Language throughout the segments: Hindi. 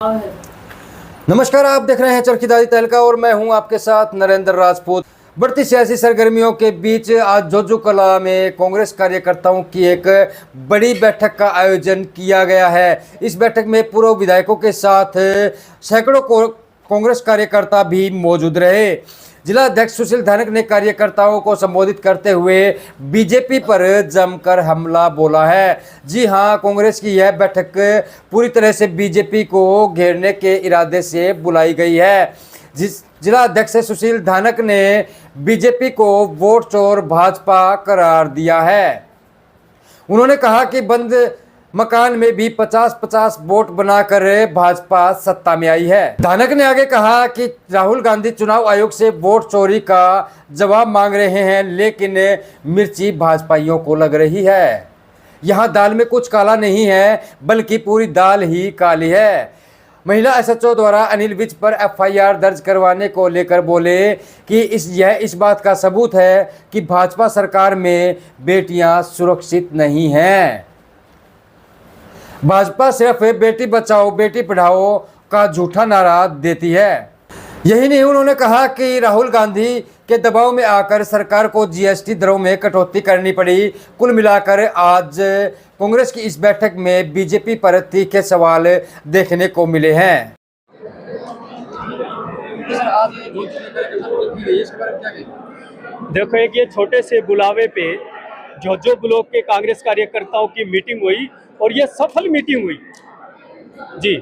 नमस्कार, आप देख रहे हैं चरखीदारी तहलका और मैं हूं आपके साथ नरेंद्र राजपूत। बढ़ती सियासी सरगर्मियों के बीच आज जोजो कला में कांग्रेस कार्यकर्ताओं की एक बड़ी बैठक का आयोजन किया गया है। इस बैठक में पूर्व विधायकों के साथ सैकड़ों कांग्रेस कार्यकर्ता भी मौजूद रहे। जिला अध्यक्ष सुशील धानक ने कार्यकर्ताओं को संबोधित करते हुए बीजेपी पर जमकर हमला बोला है। जी हां, कांग्रेस की यह बैठक पूरी तरह से बीजेपी को घेरने के इरादे से बुलाई गई है। जिला अध्यक्ष सुशील धानक ने बीजेपी को वोट चोर भाजपा करार दिया है। उन्होंने कहा कि बंद मकान में भी 50-50 वोट बनाकर भाजपा सत्ता में आई है। धानक ने आगे कहा कि राहुल गांधी चुनाव आयोग से वोट चोरी का जवाब मांग रहे हैं, लेकिन मिर्ची भाजपाइयों को लग रही है। यहां दाल में कुछ काला नहीं है, बल्कि पूरी दाल ही काली है। महिला एसएचओ द्वारा अनिल विज पर एफआईआर दर्ज करवाने को लेकर बोले कि यह इस बात का सबूत है कि भाजपा सरकार में बेटियां सुरक्षित नहीं हैं। भाजपा सिर्फ बेटी बचाओ बेटी पढ़ाओ का झूठा नारा देती है। यही नहीं, उन्होंने कहा कि राहुल गांधी के दबाव में आकर सरकार को जीएसटी दरों में कटौती करनी पड़ी। कुल मिलाकर आज कांग्रेस की इस बैठक में बीजेपी पर तीखे सवाल देखने को मिले हैं। देखो, एक ये छोटे से बुलावे पे जो ब्लॉक के कांग्रेस कार्यकर्ताओं की मीटिंग हुई और ये सफल मीटिंग हुई जी।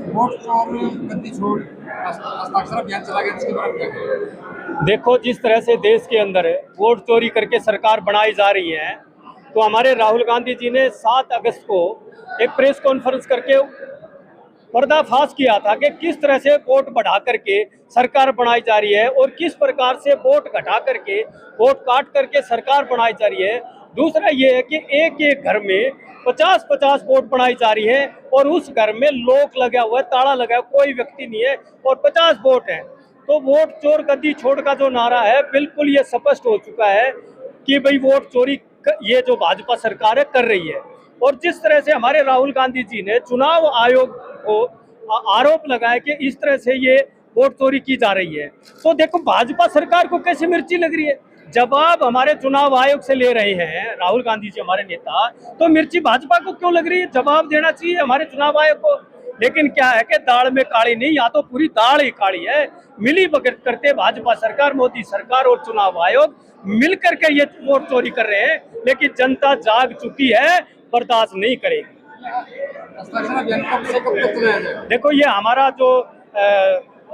वोट चोर गद्दी छोड़ हस्ताक्षर अभियान चला गया, इसके बारे में क्या कहें? देखो, जिस तरह से देश के अंदर वोट चोरी करके सरकार बनाई जा रही है, तो हमारे राहुल गांधी जी ने 7 अगस्त को एक प्रेस कॉन्फ्रेंस करके पर्दाफाश किया था कि किस तरह से वोट बढ़ा करके सरकार बनाई जा रही है और किस प्रकार से वोट घटा करके वोट काट करके सरकार बनाई जा रही है। दूसरा ये है कि एक एक घर में 50-50 वोट बनाई जा रही है और उस घर में लॉक लगा हुआ है, ताला लगा है, कोई व्यक्ति नहीं है और 50 वोट है। तो वोट चोर गद्दी छोड़ का जो नारा है, बिल्कुल ये स्पष्ट हो चुका है कि भाई वोट चोरी ये जो भाजपा सरकार है कर रही है। और जिस तरह से हमारे राहुल गांधी जी ने चुनाव आयोग को आरोप लगाया कि इस तरह से ये वोट चोरी की जा रही है, तो देखो भाजपा सरकार को कैसे मिर्ची लग रही है। जवाब हमारे चुनाव आयोग से ले रहे हैं राहुल गांधी जी हमारे नेता, तो मिर्ची भाजपा को क्यों लग रही है? जवाब देना चाहिए हमारे चुनाव आयोग को। लेकिन क्या है कि दाल में काली नहीं, या तो पूरी दाल ही काली है। मिली भगत करते भाजपा सरकार, मोदी सरकार और चुनाव आयोग मिलकर के ये वोट चोरी कर रहे हैं, लेकिन जनता जाग चुकी है, बर्दाश्त नहीं करेगी। हस्ताक्षर अभियान कब से कब तक चलाया जाएगा? देखो, ये हमारा जो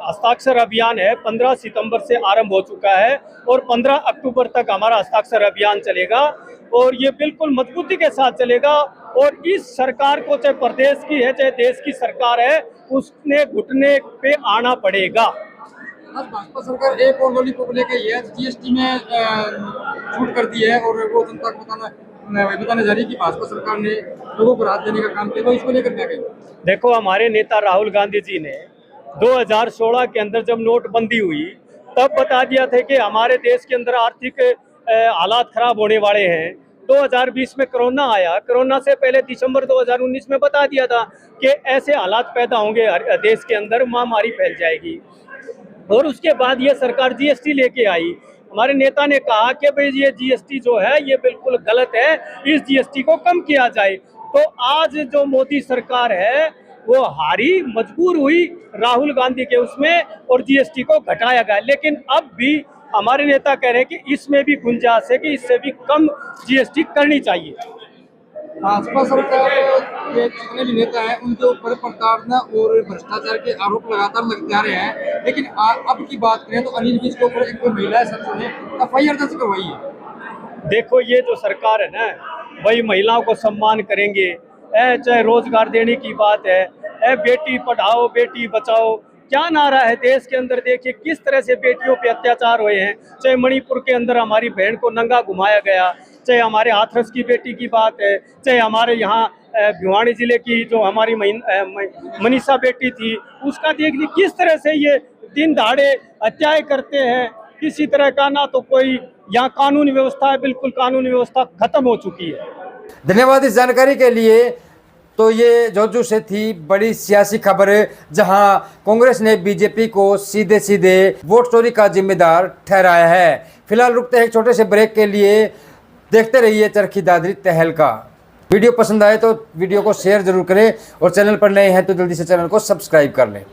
हस्ताक्षर अभियान है 15 सितंबर से आरंभ हो चुका है और 15 अक्टूबर तक हमारा हस्ताक्षर अभियान चलेगा और ये बिल्कुल मजबूती के साथ चलेगा। और इस सरकार को, चाहे प्रदेश की है चाहे देश की सरकार है, उसने घुटने पे आना पड़ेगा। आज भाजपा सरकार एक और लॉलीपॉप लेके है, जीएसटी में छूट कर दी है और वो जनता को बताने जा रही है कि भाजपा सरकार ने लोगों को राहत देने का काम किया। तो इसको लेकर क्या कहेंगे? देखो, हमारे नेता राहुल गांधी जी ने 2016 के अंदर जब नोटबंदी हुई तब बता दिया था कि हमारे देश के अंदर आर्थिक हालात खराब होने वाले हैं। 2020 में कोरोना आया, कोरोना से पहले दिसंबर 2019 में बता दिया था कि ऐसे हालात पैदा होंगे देश के अंदर, महामारी फैल जाएगी। और उसके बाद ये सरकार जीएसटी लेके आई। हमारे नेता ने कहा कि भाई ये जीएसटी जो है ये बिल्कुल गलत है, इस जीएसटी को कम किया जाए। तो आज जो मोदी सरकार है वो हारी, मजबूर हुई राहुल गांधी के उसमें और जीएसटी को घटाया गया। लेकिन अब भी हमारे नेता कह रहे हैं कि इसमें भी गुंजाइश है कि इससे भी कम जीएसटी करनी चाहिए। भाजपा सरकार के जितने भी नेता हैं उनके ऊपर प्रताड़ना और भ्रष्टाचार के आरोप लगातार लगते आ रहे हैं, लेकिन अब की बात करें तो अनिल विज के ऊपर एक महिला सचिव ने एफआईआर दर्ज करवाई है। देखो, ये जो सरकार है ना, वही महिलाओं को सम्मान करेंगे, चाहे रोजगार देने की बात है, बेटी पढ़ाओ बेटी बचाओ, क्या नारा है देश के अंदर। देखिए किस तरह से बेटियों पे अत्याचार हुए हैं। चाहे मणिपुर के अंदर हमारी बहन को नंगा घुमाया गया, चाहे हमारे हाथरस की बेटी की बात है, चाहे हमारे यहाँ भिवाड़ी जिले की जो हमारी मनीषा बेटी थी, उसका देखिए किस तरह से ये दिन दहाड़े हत्याएं करते हैं। किसी तरह का ना तो कोई यहाँ कानून व्यवस्था है, बिल्कुल कानून व्यवस्था खत्म हो चुकी है। धन्यवाद इस जानकारी के लिए। तो ये जोजू से थी बड़ी सियासी खबर, जहां कांग्रेस ने बीजेपी को सीधे सीधे वोट चोरी का जिम्मेदार ठहराया है। फिलहाल रुकते हैं एक छोटे से ब्रेक के लिए, देखते रहिए चरखी दादरी तहलका। वीडियो पसंद आए तो वीडियो को शेयर जरूर करें और चैनल पर नए हैं तो जल्दी से चैनल को सब्सक्राइब कर लें।